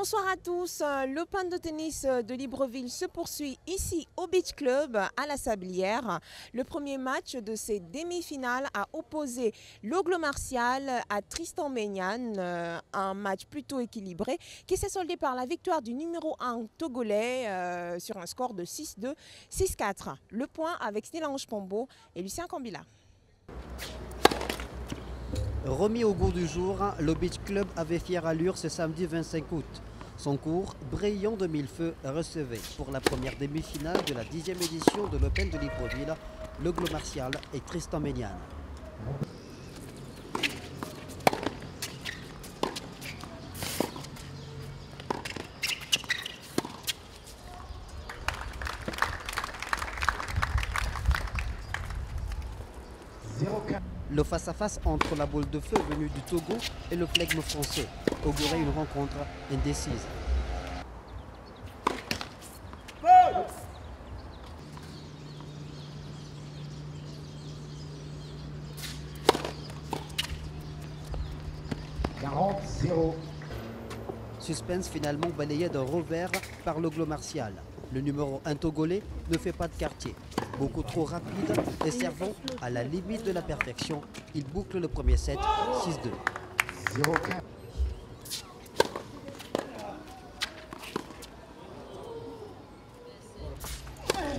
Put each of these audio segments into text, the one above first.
Bonsoir à tous. L'Open de tennis de Libreville se poursuit ici au Beach Club à la Sablière. Le premier match de ces demi-finales a opposé l'Oglo Martial à Tristan Méniane. Un match plutôt équilibré qui s'est soldé par la victoire du numéro 1 togolais sur un score de 6-2, 6-4. Le point avec Snelange Pombo et Lucien Cambila. Remis au goût du jour, le Beach Club avait fière allure ce samedi 25 août. Son cours, brillant de mille feux, recevait pour la première demi-finale de la 10e édition de l'Open de Libreville, l'Oglo Martial et Tristan Méniane. Le face-à-face entre la boule de feu venue du Togo et le flegme français augurait une rencontre indécise. Suspense finalement balayé d'un revers par l'Oglo Martial. Le numéro 1 togolais ne fait pas de quartier. Beaucoup trop rapide et servant à la limite de la perfection, il boucle le premier set 6-2.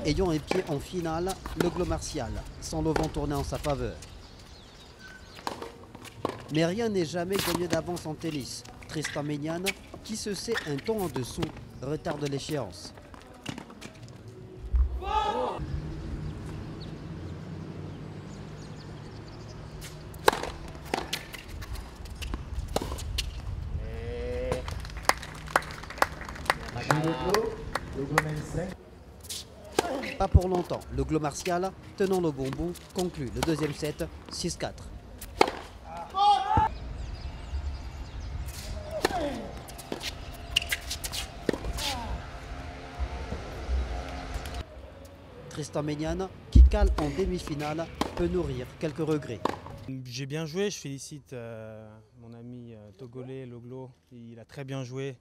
Ayant un pied en finale, l'Oglo Martial, sans le vent tourner en sa faveur. Mais rien n'est jamais gagné d'avance en tennis. Tristan Méniane, qui se sait un ton en dessous, retarde l'échéance. Pas pour longtemps, l'Oglo Martial, tenant le bon bout, conclut le deuxième set 6-4. Tristan Méniane, qui cale en demi-finale, peut nourrir quelques regrets. J'ai bien joué, je félicite mon ami togolais, l'Oglo. Il a très bien joué.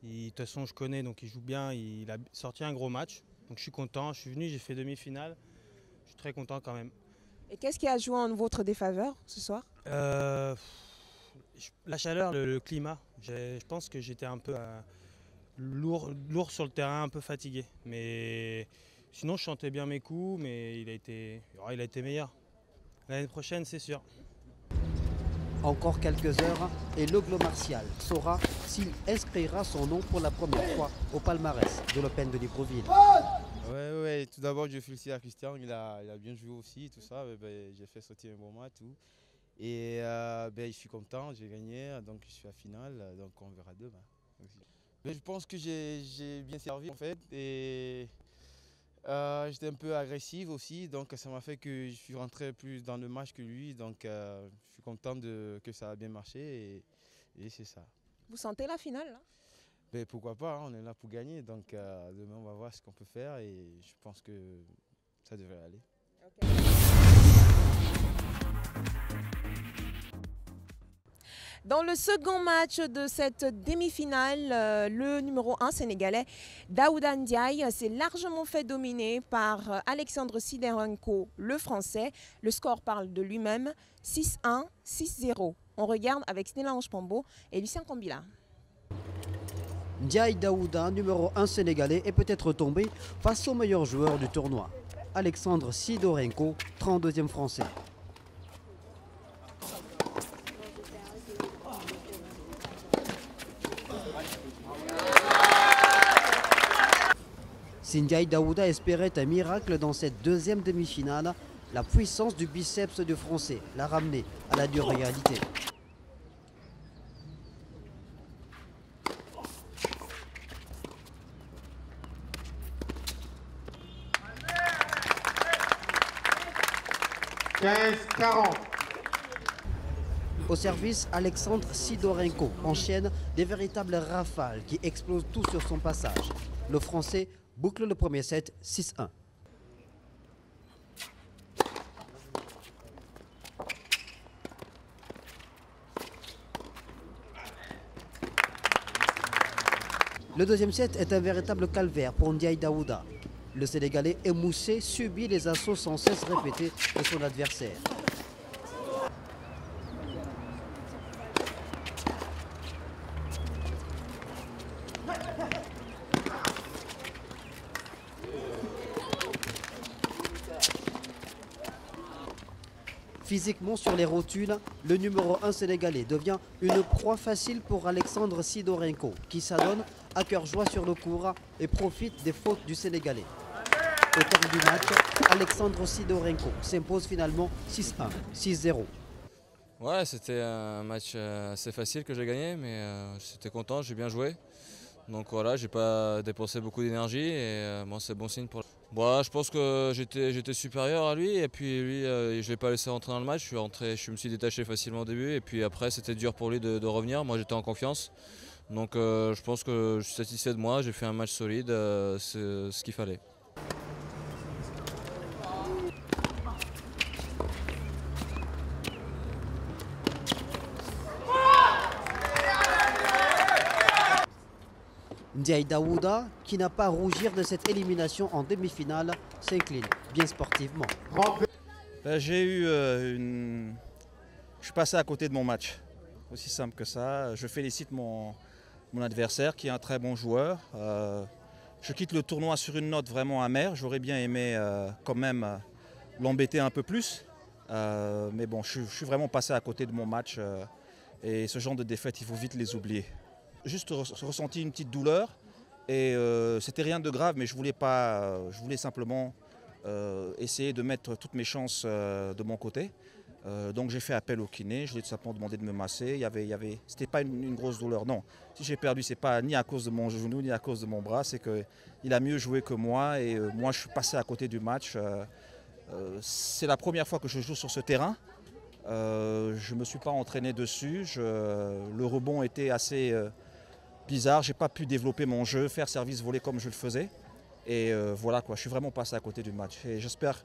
De toute façon, je connais, donc il joue bien. Il a sorti un gros match. Donc je suis content, je suis venu, j'ai fait demi-finale. Je suis très content quand même. Et qu'est-ce qui a joué en votre défaveur ce soir? La chaleur, le climat. Je pense que j'étais un peu lourd sur le terrain, un peu fatigué. Mais sinon, je chantais bien mes coups, mais il a été meilleur. L'année prochaine, c'est sûr. Encore quelques heures et l'Oglo Martial saura s'il inscrira son nom pour la première fois au palmarès de l'Open de Libreville. Ouais, tout d'abord je félicite à Christian, il a bien joué aussi, tout ça. J'ai fait sortir un bon match, tout. Et je suis content, j'ai gagné, donc je suis à finale, donc on verra demain. Mais je pense que j'ai bien servi en fait, et j'étais un peu agressif aussi, donc ça m'a fait que je suis rentré plus dans le match que lui, donc je suis content que ça a bien marché, et c'est ça. Vous sentez la finale là? Pourquoi pas, hein, on est là pour gagner, donc demain on va voir ce qu'on peut faire et je pense que ça devrait aller. Okay. Dans le second match de cette demi-finale, le numéro 1 sénégalais, Daouda Ndiaye, s'est largement fait dominer par Alexandre Siderenko, le français. Le score parle de lui-même, 6-1, 6-0. On regarde avec Snelange Pombo et Lucien Cambila. Ndiaye Daouda, numéro 1 sénégalais, est peut-être tombé face au meilleur joueur du tournoi, Alexandre Sidorenko, 32e français. Si Ndiaye Daouda espérait un miracle dans cette deuxième demi-finale, la puissance du biceps du français l'a ramené à la dure réalité. Au service, Alexandre Sidorenko enchaîne des véritables rafales qui explosent tout sur son passage. Le Français boucle le premier set 6-1. Le deuxième set est un véritable calvaire pour Ndiaye Daouda. Le Sénégalais émoussé subit les assauts sans cesse répétés de son adversaire. Physiquement sur les rotules, le numéro 1 sénégalais devient une proie facile pour Alexandre Sidorenko, qui s'adonne à cœur joie sur le court et profite des fautes du Sénégalais. Au terme du match, Alexandre Sidorenko s'impose finalement 6-1, 6-0. Ouais, c'était un match assez facile que j'ai gagné, mais j'étais content, j'ai bien joué. Donc voilà, j'ai pas dépensé beaucoup d'énergie et bon, c'est bon signe pour. Bon, je pense que j'étais supérieur à lui et puis lui, je ne l'ai pas laissé rentrer dans le match. Je me suis détaché facilement au début et puis après c'était dur pour lui de revenir. Moi j'étais en confiance. Donc je pense que je suis satisfait de moi, j'ai fait un match solide, c'est ce qu'il fallait. Ndiaye Daouda, qui n'a pas à rougir de cette élimination en demi-finale, s'incline bien sportivement. Je suis passé à côté de mon match, aussi simple que ça. Je félicite mon adversaire qui est un très bon joueur. Je quitte le tournoi sur une note vraiment amère. J'aurais bien aimé quand même l'embêter un peu plus. Mais bon, je suis vraiment passé à côté de mon match. Et ce genre de défaites, il faut vite les oublier. Juste ressenti une petite douleur et c'était rien de grave, mais je voulais simplement essayer de mettre toutes mes chances de mon côté. Donc j'ai fait appel au kiné, je lui ai tout simplement demandé de me masser. C'était pas une grosse douleur, non. Si j'ai perdu, c'est pas ni à cause de mon genou ni à cause de mon bras, c'est qu'il a mieux joué que moi et moi je suis passé à côté du match. C'est la première fois que je joue sur ce terrain. Je ne me suis pas entraîné dessus, le rebond était assez bizarre, je n'ai pas pu développer mon jeu, faire service volé comme je le faisais. Et voilà quoi, je suis vraiment passé à côté du match. Et j'espère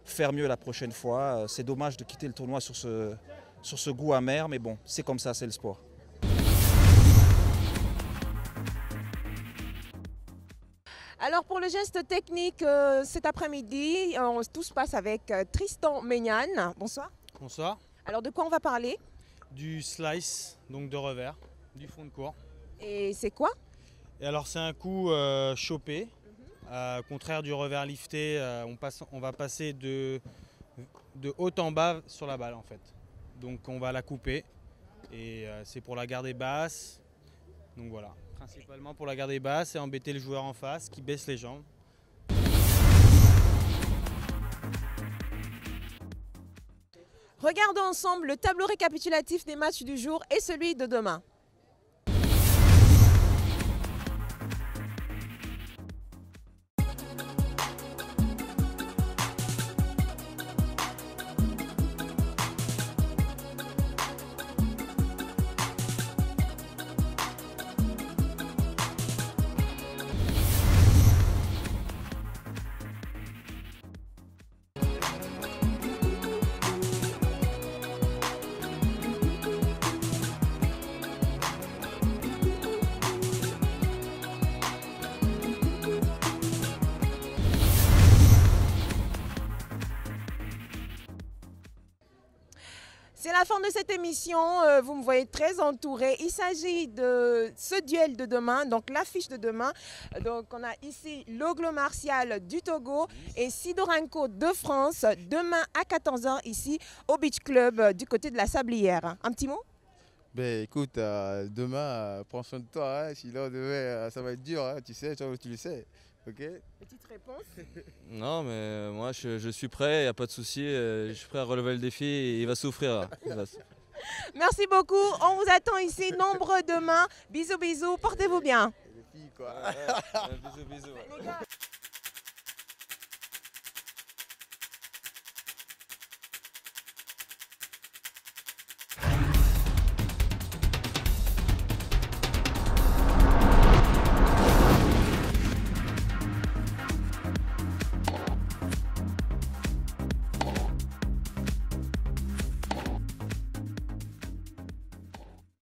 faire mieux la prochaine fois. C'est dommage de quitter le tournoi sur ce goût amer, mais bon, c'est comme ça, c'est le sport. Alors pour le geste technique cet après-midi, tout se passe avec Tristan Méniane. Bonsoir. Bonsoir. Alors de quoi on va parler? Du slice, donc de revers, du fond de court. Et c'est quoi? Et alors c'est un coup chopé, contraire du revers lifté, on va passer de haut en bas sur la balle en fait. Donc on va la couper et c'est pour la garder basse. Donc voilà, principalement pour la garder basse et embêter le joueur en face qui baisse les jambes. Regardons ensemble le tableau récapitulatif des matchs du jour et celui de demain. C'est la fin de cette émission, vous me voyez très entouré. Il s'agit de ce duel de demain, donc l'affiche de demain. Donc on a ici Loglo Martial du Togo et Sidorenko de France, demain à 14 h ici au Beach Club du côté de la Sablière. Un petit mot? Ben écoute, demain, prends soin de toi, hein, sinon demain ça va être dur, hein, tu sais, toi tu le sais. Okay. Petite réponse? Non, mais moi je suis prêt, il n'y a pas de souci, je suis prêt à relever le défi et il va souffrir. Merci beaucoup, on vous attend ici nombreux demain. Bisous, bisous, portez-vous bien. Les filles, quoi. Bisous, bisous. Les gars.